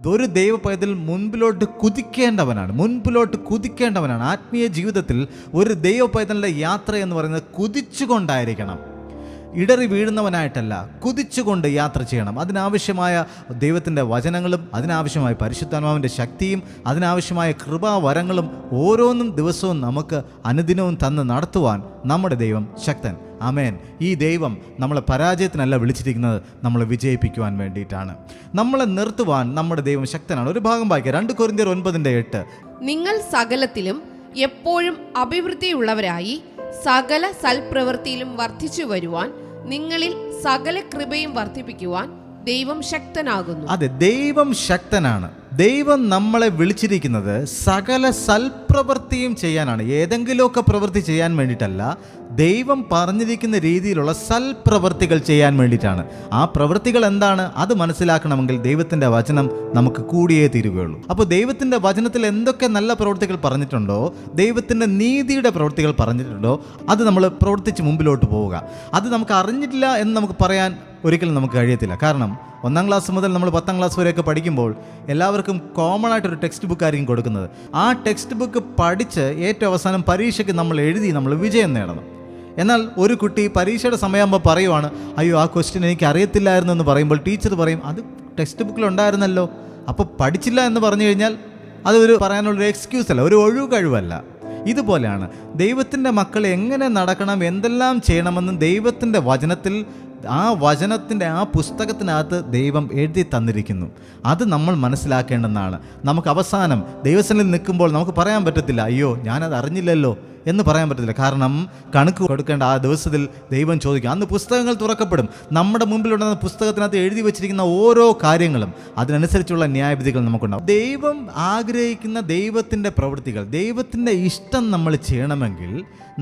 ഒരു ദൈവ പൈതൽ മുൻപിലോട്ട് കുതിക്കേണ്ടവനാണ്. ആത്മീയ ജീവിതത്തിൽ ഒരു ദൈവ പൈതലിൻ്റെ യാത്ര എന്ന് പറയുന്നത് കുതിച്ചുകൊണ്ടായിരിക്കണം. ഇടറി വീഴുന്നവനായിട്ടല്ല, കുതിച്ചുകൊണ്ട് യാത്ര ചെയ്യണം. അതിനാവശ്യമായ ദൈവത്തിൻ്റെ വചനങ്ങളും അതിനാവശ്യമായ പരിശുദ്ധാത്മാവിൻ്റെ ശക്തിയും അതിനാവശ്യമായ കൃപാവരങ്ങളും ഓരോന്നും ദിവസവും നമുക്ക് അനുദിനവും തന്ന് നടത്തുവാൻ നമ്മുടെ ദൈവം ശക്തൻ. ആമേൻ. ഈ ദൈവം നമ്മളെ പരാജയത്തിനല്ല വിളിച്ചിരിക്കുന്നത്, നമ്മളെ വിജയിപ്പിക്കുവാൻ വേണ്ടിയിട്ടാണ്. നമ്മളെ നിർത്തുവാൻ നമ്മുടെ ദൈവം ശക്തനാണ്. ഒരു ഭാഗം വായിക്കാം, 2 കൊരിന്ത്യർ 9:8. നിങ്ങൾ സകലത്തിലും എപ്പോഴും അഭിവൃദ്ധിയുള്ളവരായി സകല സൽപ്രവൃത്തിയിലും വർദ്ധിച്ചു വരുവാൻ നിങ്ങളിൽ സകല കൃപയും വർദ്ധിപ്പിക്കുവാൻ ദൈവം ശക്തനാകുന്നു. അതെ, ദൈവം ശക്തനാണ്. ദൈവം നമ്മളെ വിളിച്ചിരിക്കുന്നത് സകല സൽപ്രവൃത്തിയും ചെയ്യാനാണ്. ഏതെങ്കിലുമൊക്കെ പ്രവൃത്തി ചെയ്യാൻ വേണ്ടിയിട്ടല്ല, ദൈവം പറഞ്ഞിരിക്കുന്ന രീതിയിലുള്ള സൽപ്രവൃത്തികൾ ചെയ്യാൻ വേണ്ടിയിട്ടാണ്. ആ പ്രവൃത്തികൾ എന്താണ് അത് മനസ്സിലാക്കണമെങ്കിൽ ദൈവത്തിൻ്റെ വചനം നമുക്ക് കൂടിയേ തീരുകയുള്ളൂ. അപ്പോൾ ദൈവത്തിൻ്റെ വചനത്തിൽ എന്തൊക്കെ നല്ല പ്രവൃത്തികൾ പറഞ്ഞിട്ടുണ്ടോ, ദൈവത്തിൻ്റെ നീതിയുടെ പ്രവൃത്തികൾ പറഞ്ഞിട്ടുണ്ടോ, അത് നമ്മൾ പ്രവർത്തിച്ച് മുമ്പിലോട്ട് പോവുക. അത് നമുക്ക് അറിഞ്ഞിട്ടില്ല എന്ന് നമുക്ക് പറയാൻ ഒരിക്കലും നമുക്ക് കഴിയത്തില്ല. കാരണം 1ാം ക്ലാസ് മുതൽ നമ്മൾ 10ാം ക്ലാസ് വരെയൊക്കെ പഠിക്കുമ്പോൾ എല്ലാവർക്കും കോമൺ ആയിട്ടൊരു ടെക്സ്റ്റ് ബുക്ക് ആയിരിക്കും കൊടുക്കുന്നത്. ആ ടെക്സ്റ്റ് ബുക്ക് പഠിച്ച് ഏറ്റവും അവസാനം പരീക്ഷയ്ക്ക് നമ്മൾ എഴുതി നമ്മൾ വിജയം നേടണം. എന്നാൽ ഒരു കുട്ടി പരീക്ഷയുടെ സമയമാകുമ്പോൾ പറയുവാണ്, അയ്യോ ആ ക്വസ്റ്റ്യൻ എനിക്ക് അറിയത്തില്ലായിരുന്നു എന്ന് പറയുമ്പോൾ ടീച്ചർ പറയും, അത് ടെക്സ്റ്റ് ബുക്കിലുണ്ടായിരുന്നല്ലോ. അപ്പോൾ പഠിച്ചില്ല എന്ന് പറഞ്ഞു കഴിഞ്ഞാൽ അതൊരു പറയാനുള്ളൊരു എക്സ്ക്യൂസ് അല്ല, ഒരു ഒഴികഴിവല്ല. ഇതുപോലെയാണ് ദൈവത്തിൻ്റെ മക്കൾ എങ്ങനെ നടക്കണം, എന്തെല്ലാം ചെയ്യണമെന്ന് ദൈവത്തിൻ്റെ വചനത്തിൽ, ആ വചനത്തിൻ്റെ ആ പുസ്തകത്തിനകത്ത് ദൈവം എഴുതി തന്നിരിക്കുന്നു. അത് നമ്മൾ മനസ്സിലാക്കേണ്ടെന്നാണ്. നമുക്ക് അവസാനം ദൈവസന്നിധിയിൽ നിൽക്കുമ്പോൾ നമുക്ക് പറയാൻ പറ്റത്തില്ല, അയ്യോ ഞാനത് അറിഞ്ഞില്ലല്ലോ എന്ന് പറയാൻ പറ്റത്തില്ല. കാരണം കണക്ക് കൊടുക്കേണ്ട ആ ദിവസത്തിൽ ദൈവം ചോദിക്കും. അന്ന് പുസ്തകങ്ങൾ തുറക്കപ്പെടും. നമ്മുടെ മുമ്പിലുണ്ടാകുന്ന പുസ്തകത്തിനകത്ത് എഴുതി വെച്ചിരിക്കുന്ന ഓരോ കാര്യങ്ങളും അതിനനുസരിച്ചുള്ള ന്യായവിധികൾ നമുക്കുണ്ടാകും. ദൈവം ആഗ്രഹിക്കുന്ന ദൈവത്തിൻ്റെ പ്രവൃത്തികൾ, ദൈവത്തിൻ്റെ ഇഷ്ടം നമ്മൾ ചെയ്യണമെങ്കിൽ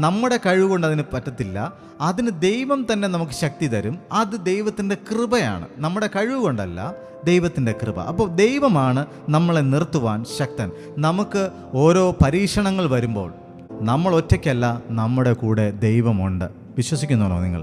നമ്മുടെ കഴിവുകൊണ്ട് അതിന് പറ്റത്തില്ല. അതിന് ദൈവം തന്നെ നമുക്ക് ശക്തി തരും. അത് ദൈവത്തിൻ്റെ കൃപയാണ്, നമ്മുടെ കഴിവ് കൊണ്ടല്ല, ദൈവത്തിൻ്റെ കൃപ. അപ്പോൾ ദൈവമാണ് നമ്മളെ നിർത്തുവാൻ ശക്തൻ. നമുക്ക് ഓരോ പരീക്ഷണങ്ങൾ വരുമ്പോൾ നമ്മൾ ഒറ്റയ്ക്കല്ല, നമ്മുടെ കൂടെ ദൈവമുണ്ട്. വിശ്വസിക്കുന്നുണ്ടോ നിങ്ങൾ?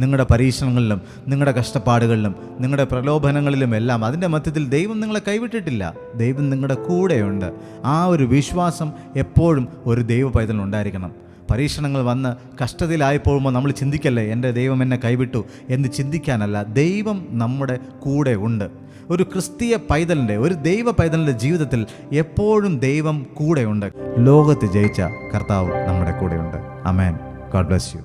നിങ്ങളുടെ പരീക്ഷണങ്ങളിലും നിങ്ങളുടെ കഷ്ടപ്പാടുകളിലും നിങ്ങളുടെ പ്രലോഭനങ്ങളിലും എല്ലാം അതിൻ്റെ മധ്യത്തിൽ ദൈവം നിങ്ങളെ കൈവിട്ടിട്ടില്ല. ദൈവം നിങ്ങളുടെ കൂടെയുണ്ട്. ആ ഒരു വിശ്വാസം എപ്പോഴും ഒരു ദൈവ പൈതലിനുണ്ടായിരിക്കണം. പരീക്ഷണങ്ങൾ വന്ന് കഷ്ടതയിലായി പോകുമ്പോൾ നമ്മൾ ചിന്തിക്കല്ലേ, എൻ്റെ ദൈവം എന്നെ കൈവിട്ടു എന്ന് ചിന്തിക്കാനല്ല, ദൈവം നമ്മുടെ കൂടെ ഉണ്ട്. ഒരു ക്രിസ്തീയ പൈതലിൻ്റെ, ഒരു ദൈവ പൈതലിൻ്റെ ജീവിതത്തിൽ എപ്പോഴും ദൈവം കൂടെയുണ്ട്. ലോകത്ത് ജയിച്ച കർത്താവ് നമ്മുടെ കൂടെയുണ്ട്. ആമേൻ. God bless U.